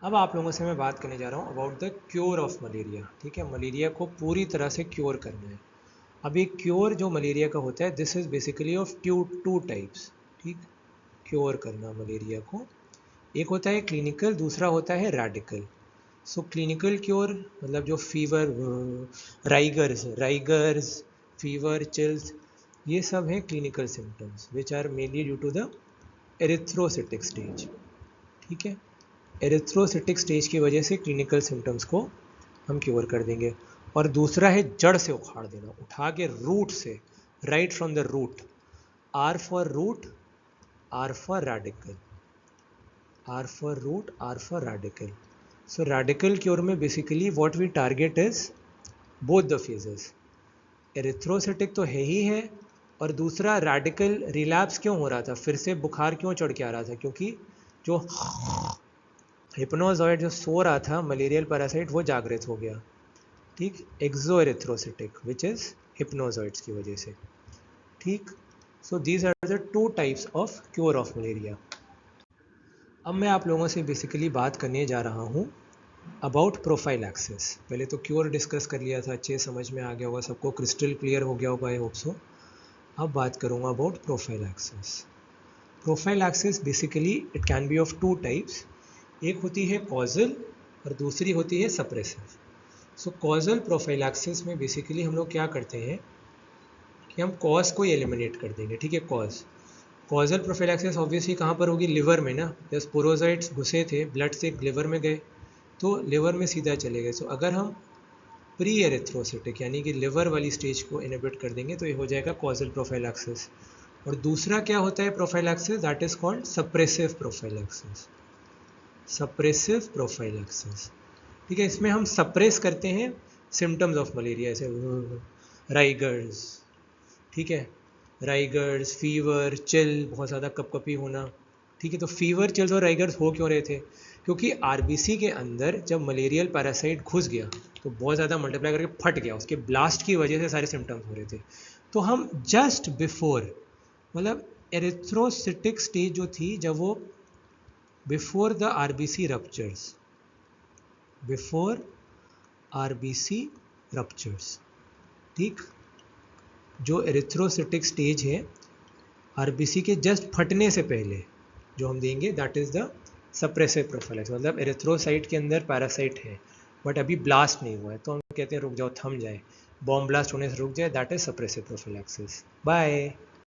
अब आप लोगों से मैं बात करने जा रहा हूँ about the cure of malaria. ठीक है, मलेरिया को पूरी तरह से क्योर करना है। अब ये क्योर जो मलेरिया का होता है, this is basically of two types. ठीक, क्योर करना मलेरिया को, एक होता है क्लिनिकल, दूसरा होता है रेडिकल। सो क्लिनिकल क्योर मतलब जो फीवर, राइगर्स, फीवर, चिल्स, ये सब हैं clinical symptoms which are mainly due to the erythrocytic stage. ठीक है, एरिथ्रोसिटिक स्टेज की वजह से क्लिनिकल सिम्टम्स को हम क्योर कर देंगे। और दूसरा है जड़ से उखाड़ देना, उठा के रूट से, right from the root. R for root, R for radical, R for root, R for radical. So radical cure में basically what we target is both the phases. Erythrocytic तो है ही है, और दूसरा रेडिकल रिलैप्स क्यों हो रहा था, फिर से बुखार क्यों चढ़ के आ रहा था, क्योंकि जो हिप्नोजॉइड जो सो रहा था मलेरियल पैरासाइट वो जागृत हो गया। ठीक, एक्सो एरिथ्रोसिटिक विच इज़ हिप्नोजॉइड्स की वजह से। ठीक, so these are the two types of cure of malaria. अब मैं आप लोगों से बेसिकली बात करने जा रहा हूँ अबाउट प्रोफाइलैक्सिस। पहले तो क्योर डिस्कस कर लिया था, अच्छे समझ में आ गया होगा सबको, क्रिस्टल क्लियर हो गया होगा, आई होप सो। अब बात करूँगा about prophylaxis. Prophylaxis basically it can be of two types, एक होती है कॉजल और दूसरी होती है सप्रेसिव। सो कॉजल प्रोफाइलैक्सिस में बेसिकली हम लोग क्या करते हैं कि हम कॉज को एलिमिनेट कर देंगे। ठीक है, कॉजल प्रोफाइलैक्सिस ऑब्वियसली कहाँ पर होगी, लिवर में ना। जब स्पोरोजाइट्स घुसे थे ब्लड से लिवर में गए तो लिवर में सीधा चले गए। सो अगर हम प्री एरिथ्रोसिटिक यानी कि लिवर वाली स्टेज को इनहिबिट कर देंगे तो ये हो जाएगा कॉजल प्रोफाइलैक्सिस। और दूसरा क्या होता है prophylaxis, that is called suppressive prophylaxis. Suppressive prophylaxis, ठीक है, इसमें हम सप्रेस करते हैं सिम्टम्स ऑफ मलेरिया, जैसे राइगर्स। ठीक है, राइगर्स, फीवर, चिल, बहुत ज़्यादा कपकपी होना। ठीक है, तो फीवर, चिल्स और राइगर्स हो क्यों रहे थे, क्योंकि आरबीसी के अंदर जब मलेरियल पैरासाइट घुस गया तो बहुत ज़्यादा मल्टीप्लाई करके फट गया, उसके ब्लास्ट की वजह से सारे सिम्टम्स हो रहे थे। तो हम जस्ट बिफोर, मतलब एरिथ्रोसिटिक स्टेज जो थी, जब वो before the RBC ruptures, before RBC ruptures, ठीक, जो एरिथ्रोसिटिक स्टेज है आरबीसी के जस्ट फटने से पहले जो हम देंगे, that is the suppressive prophylaxis. मतलब एरिथ्रोसाइट के अंदर पैरासाइट है बट अभी ब्लास्ट नहीं हुआ है, तो हम कहते हैं रुक जाओ, थम जाए, बॉम्ब ब्लास्ट होने से रुक जाए, that is suppressive prophylaxis. Bye.